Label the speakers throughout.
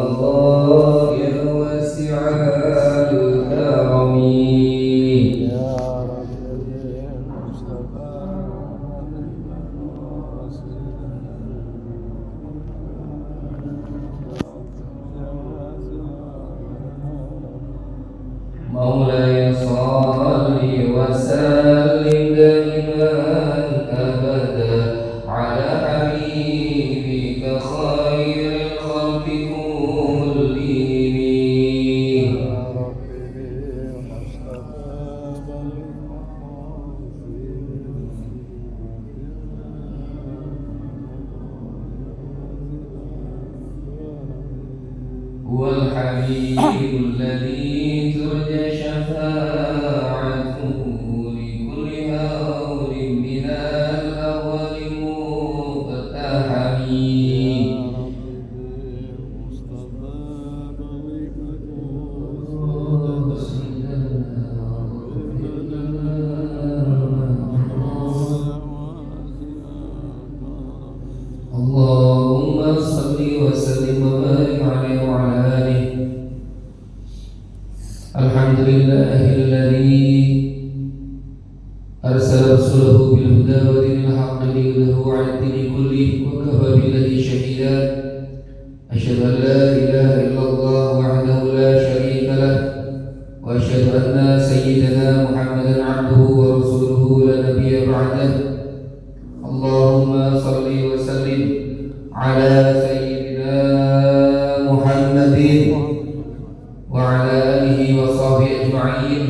Speaker 1: الله يا واسع الكرم
Speaker 2: يا رب المصطفى
Speaker 1: مولاي صل وسلم دائما أبدا على حبيبك خير الخلق كلهم
Speaker 2: يا رب المصطفى
Speaker 1: هو الحبيب الذي ترجى شفاعته لكل هول من الأول مقتحم اللهم صل وسلم وبارك عليه وعلى آله. الحمد لله الذي أرسل رسوله بالهدى ودين الحق ليظهره على الدين كله وكفى بالله شهيدا. أشهد أن لا إله إلا الله وحده لا شريك له وأشهد أن سيدنا محمدا عبده ورسوله لا نبي بعده. اللهم صل وسلم على سيدنا محمد وعلى آله وصحبه أجمعين.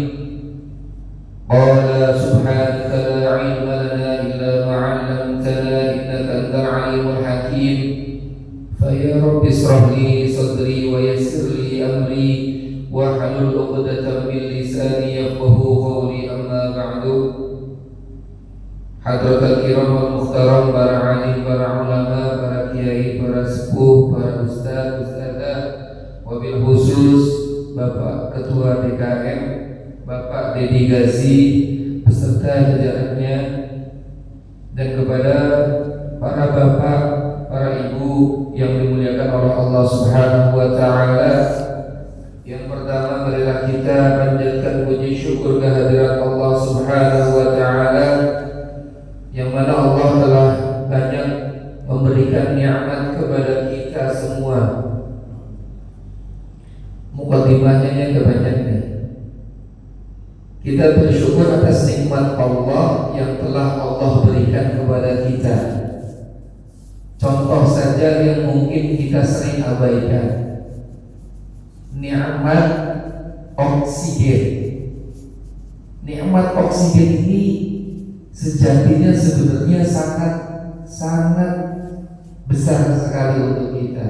Speaker 1: قال سبحانك لا علم لنا إلا ما علمتنا إنك أنت العليم الحكيم. فيا رب اشرح لي صدري ويسر لي أمري واحلل عقدة من لساني يفقهوا قولي. أما بعد. Hadratul kiram wal muhtaram, para alim, para ulama, para kiai, para sepuh, para ustaz, ustazah, wabil khusus Bapak Ketua DKM, Bapak Dedi Gazi beserta jajarannya, dan kepada para bapak, para ibu yang dimuliakan oleh Allah Subhanahu wa taala. Yang pertama, marilah kita panjatkan puji syukur kehadirat Allah Subhanahu wa taala, yang mana Allah telah banyak memberikan nikmat kepada kita semua. Mukadimahnya kebanyakan. Kita bersyukur atas nikmat Allah yang telah Allah berikan kepada kita. Contoh saja yang mungkin kita sering abaikan, nikmat oksigen. Nikmat oksigen ini sejatinya sebenarnya sangat besar sekali untuk kita.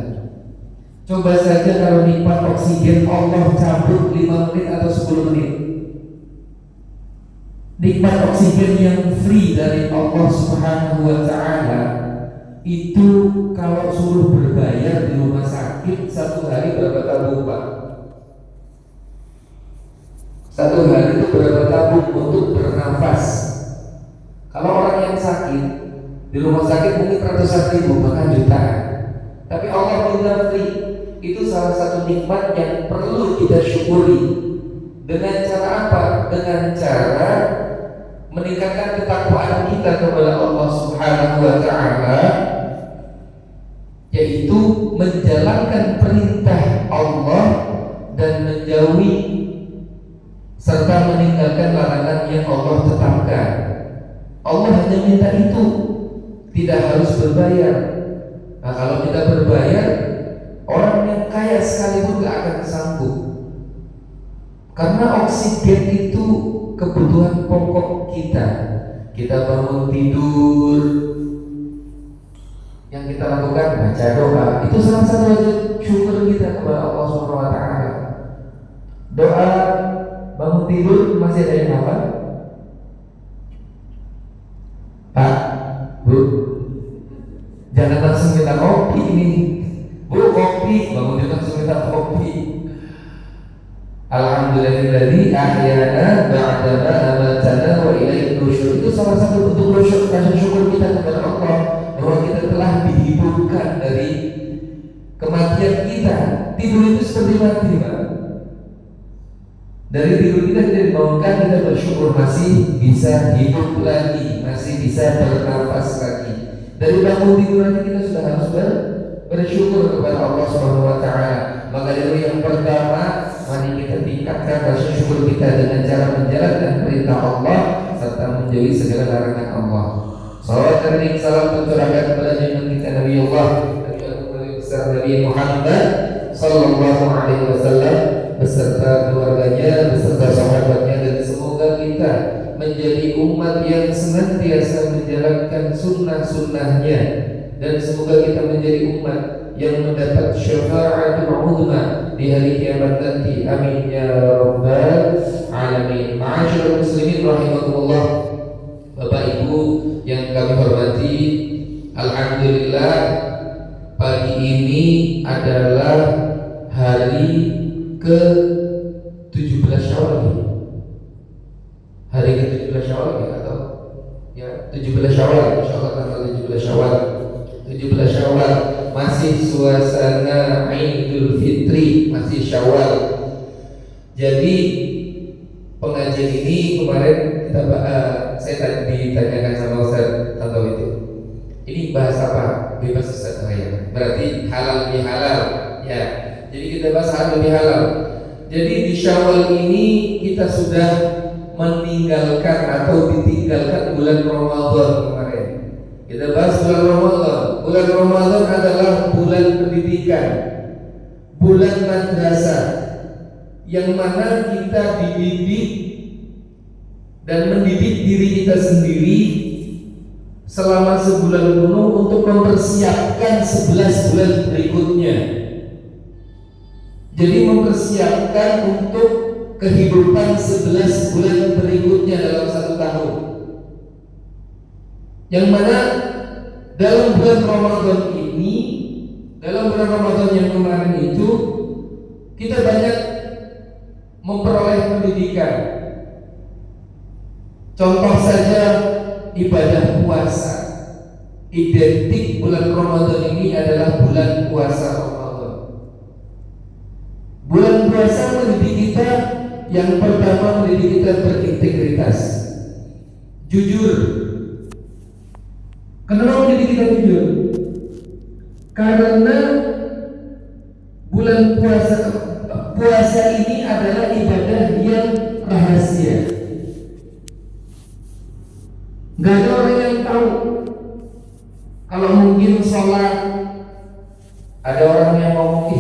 Speaker 1: Coba saja kalau nikmat oksigen Allah cabut 5 menit atau 10 menit. Nikmat oksigen yang free dari Allah Subhanahu wa taala itu kalau suruh berbayar di rumah sakit satu hari berapa tabung, Pak? Satu hari itu berapa tabung untuk bernafas? Kalau orang yang sakit di rumah sakit mungkin ratusan ribu bahkan jutaan, tapi Allah minta free. Itu salah satu nikmat yang perlu kita syukuri. Dengan cara apa? Dengan cara meningkatkan ketakwaan kita kepada Allah Subhanahu wa taala, yaitu menjalankan perintah Allah dan menjauhi serta meninggalkan larangan yang Allah tetapkan. Allah hanya minta itu, tidak harus berbayar. Nah, kalau kita berbayar, orang yang kaya sekalipun gak akan sanggup. Karena oksigen itu kebutuhan pokok kita. Kita bangun tidur, yang kita lakukan baca doa. Itu salah satu wajib syukur kita kepada Allah Subhanahu wa taala. Doa bangun tidur masih ada yang hafal? Pak, Bu, jangan langsung minta kopi ini. Bu, kopi, bangun tidur langsung minta kopi. Alhamdulillahilladzi ahyana ba'da ma amatana wa ilaihi nusyur. Itu salah satu bentuk rasa syukur kita kepada Allah bahwa kita telah dihidupkan dari tidur itu seperti mati, Pak. Dari tidur kita dibangunkan, kita bersyukur masih bisa hidup lagi, masih bisa bernafas lagi. Dari bangun tidur nanti kita sudah harus bersyukur kepada Allah Subhanahu wa taala. Maka dari yang pertama, mari kita tingkatkan rasa syukur kita dengan cara menjalankan perintah Allah serta menjauhi segala larangan Allah. Salawat dan salam tercurahkan kepada junjungan kita Nabi Allah Nabi Muhammad sallallahu alaihi wasallam beserta keluarganya, beserta sahabatnya, dan semoga kita menjadi umat yang senantiasa menjalankan sunnah-sunnahnya, dan semoga kita menjadi umat yang mendapat syafa'atul uzma di hari kiamat nanti. Amin ya rabbal alamin. Ma'asyiral muslimin rahimakumullah, Bapak Ibu yang kami hormati, alhamdulillah pagi ini adalah hari ke-17 Syawal. Hari ke-17 Syawal ya, atau ya 17 Syawal, insyaallah tanggal 17 Syawal. 17 Syawal masih suasana Idul Fitri, masih Syawal. Jadi pengajian ini kemarin kita saya tadi ditanyakan sama Ustaz Tanto itu. Ini bahas apa? Bebas Ustaz saya. Berarti halal lebih halal. Ya. Jadi kita bahas halal lebih halal. Jadi di Syawal ini kita sudah meninggalkan atau ditinggalkan bulan Ramadan kemarin. Kita bahas bulan Ramadan. Bulan Ramadan adalah bulan pendidikan, bulan madrasah, yang mana kita dididik dan mendidik diri kita sendiri selama sebulan penuh untuk mempersiapkan 11 bulan berikutnya. Jadi mempersiapkan untuk kehidupan 11 bulan berikutnya dalam satu tahun. Yang mana dalam bulan Ramadan ini, dalam bulan Ramadan yang kemarin itu, kita banyak memperoleh pendidikan. Contoh saja ibadah puasa. Identik bulan Ramadan ini adalah bulan puasa Ramadan. Bulan puasa mendidik kita, yang pertama mendidik kita berintegritas, jujur. Kenapa mendidik kita jujur? Karena bulan puasa ini adalah ibadah yang rahasia. Gak ada orang yang tahu. Kalau mungkin sholat, ada orang yang ngomong,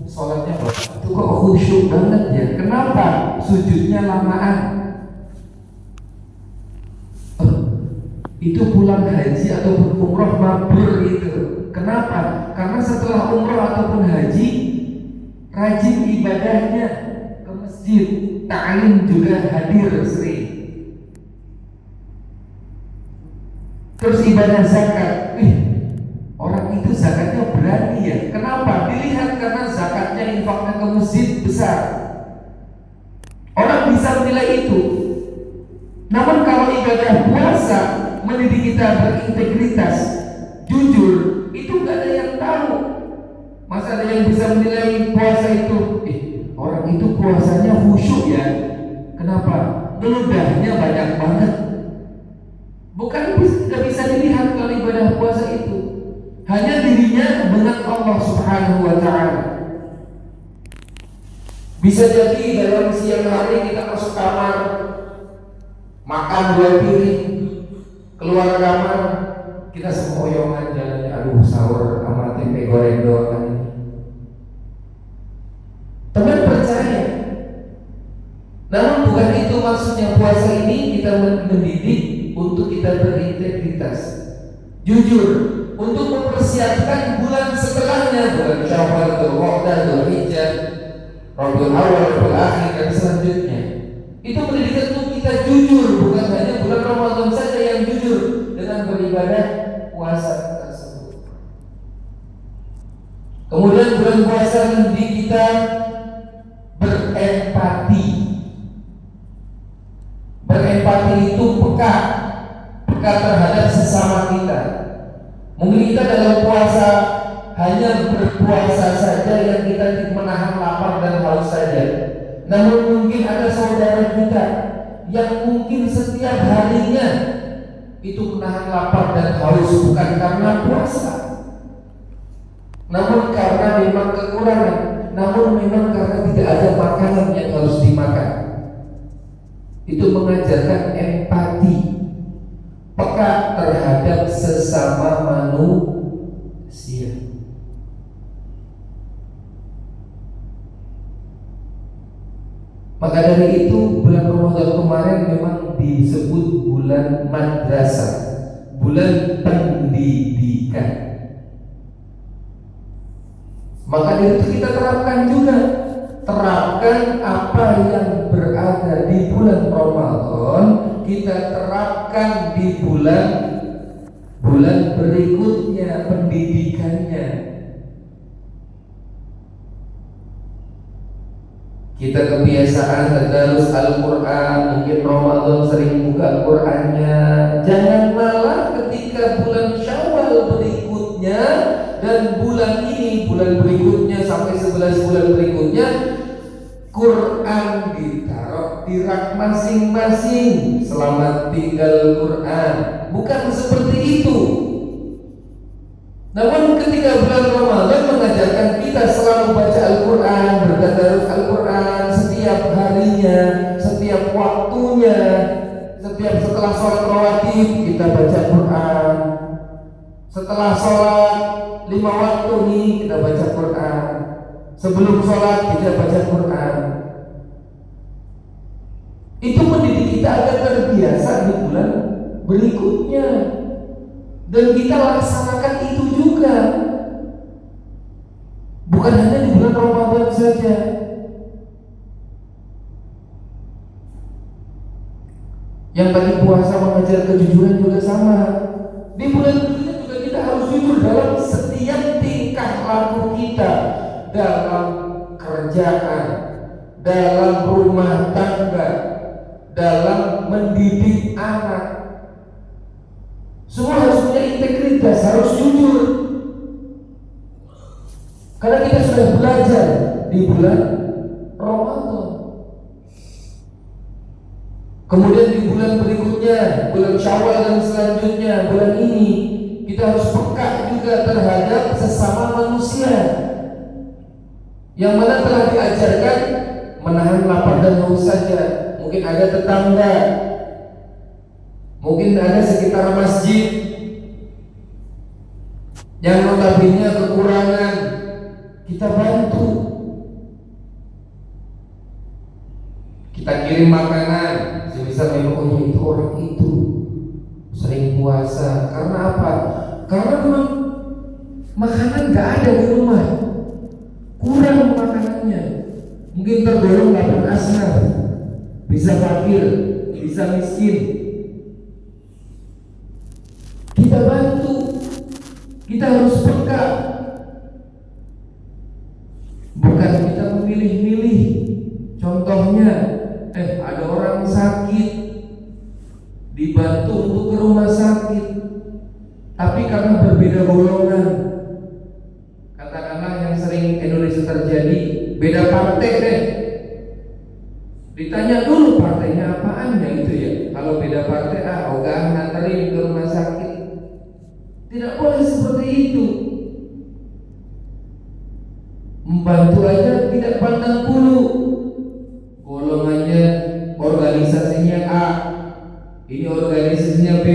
Speaker 1: sholatnya itu kok khusyuk banget ya. Kenapa? Sujudnya lamaan. Itu pulang haji ataupun umroh mabur itu. Kenapa? Karena setelah umroh ataupun haji, rajin ibadahnya ke masjid, ta'lim juga hadir sering. Terus ibadah zakat, orang itu zakatnya berani ya. Kenapa? Dilihat karena zakatnya, infaknya ke masjid besar. Orang bisa menilai itu. Namun kalau ibadah puasa mendidik kita berintegritas, jujur, itu nggak ada yang tahu. Masa ada yang bisa menilai puasa itu? Orang itu puasanya khusyuk ya. Kenapa? Meludahnya banyak banget. Bukan tidak bisa dilihat kalau ibadah puasa itu. Hanya dirinya dengan Allah Subhanahu wa ta'ala. Bisa jadi dalam siang hari kita masuk kamar, makan 2 piring, keluar kamar, kita sempoyongan jalannya, aduh sahur sama tempe goreng doang. Teman percaya. Namun bukan itu maksudnya puasa ini. Kita mendidik untuk kita berintegritas, jujur, untuk mempersiapkan bulan setelahnya, bulan Syawal, Dzulqa'dah, Dzulhijjah, Rabiul Awwal, Rabiul Akhir, dan selanjutnya. Itu mendidik untuk kita jujur, bukan hanya bulan Ramadan saja yang jujur dengan beribadah puasa tersebut. Kemudian bulan puasa mendidik kita berempati. Berempati itu peka terhadap sesama kita. Mungkin kita dalam puasa hanya berpuasa saja, yang kita haus saja. Namun mungkin ada saudara kita yang mungkin setiap harinya itu menahan lapar dan haus bukan karena puasa, namun karena memang kekurangan, namun memang karena tidak ada makanan yang harus dimakan. Itu mengajarkan empati, peka terhadap sesama manusia. Maka dari itu bulan Ramadan kemarin memang disebut bulan madrasah, bulan pendidikan. Maka dari itu kita terapkan juga, terapkan apa yang berada di bulan Ramadan, kita terapkan di bulan berikutnya, pendidikannya. Kita kebiasaan tadarus Al-Quran, mungkin Ramadan sering buka Al-Qurannya. Jangan malah ketika bulan Syawal berikutnya dan bulan ini, bulan berikutnya sampai 11 bulan berikutnya, Quran ditaruh di rak masing-masing. Selamat tinggal Quran. Bukan seperti itu. Namun ketika bulan Ramadan mengajarkan kita selalu baca Al-Quran, bertadarus Al-Quran setiap harinya, setiap waktunya, setiap setelah sholat rawatib kita baca Quran, setelah sholat 5 waktu nih kita baca Quran, sebelum sholat kita baca Quran. Itu mendidik kita agar terbiasa di bulan berikutnya. Dan kita laksanakan itu juga, bukan hanya di bulan Ramadan saja. Yang tadi puasa mengajar kejujuran juga sama. Di bulan berikutnya juga kita harus jujur dalam setiap tingkah laku kita, dalam kerjaan, dalam rumah tangga, dalam mendidik anak. Semua harus punya integritas, harus jujur. Karena kita sudah belajar di bulan Ramadan. Kemudian di bulan berikutnya, bulan Syawal dan selanjutnya, bulan ini kita harus peka juga terhadap sesama manusia, yang mana telah diajarkan menahan lapar dan haus saja. Mungkin ada tetangga, mungkin ada sekitar masjid yang notabene kekurangan, kita bantu, kita kirim makanan. Sebisa memang itu orang itu sering puasa. Karena apa? Karena memang makanan gak ada di rumah, kurang makanannya. Mungkin tergolong lapar asnar, bisa fakir, bisa miskin. Kita bantu, kita harus peka, bukan kita memilih-milih. Contohnya, ada orang sakit, dibantu untuk ke rumah sakit, tapi karena berbeda golongan, katakanlah yang sering Indonesia terjadi, beda partai deh, ditanya dulu partainya apaan ya itu ya. Kalau beda partai, ogah nganterin ke rumah sakit. Tidak boleh seperti itu. Membantu aja tidak pandang bulu, golongannya, organisasinya A, ini organisasinya B,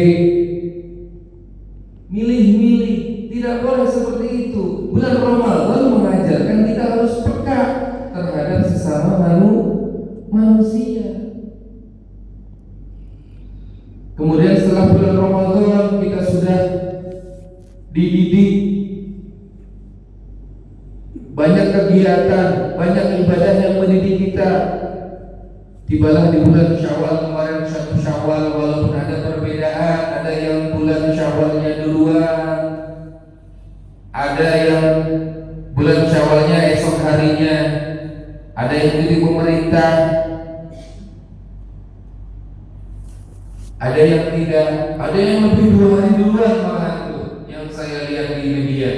Speaker 1: milih-milih. Tidak boleh seperti itu. Bulan Ramadan mengajarkan kita harus peka terhadap sesama manusia. Kemudian setelah bulan Ramadan kita sudah dididik, banyak kegiatan, banyak ibadah yang mendidik kita. Tibalah di bulan Syawal kemarin, 1 Syawal, walaupun ada perbedaan, ada yang bulan Syawalnya duluan, ada yang bulan Syawalnya esok harinya, ada yang cuti pemerintah, ada yang tidak, ada yang lebih 2 hari duluan malah tuh, yang saya lihat di media.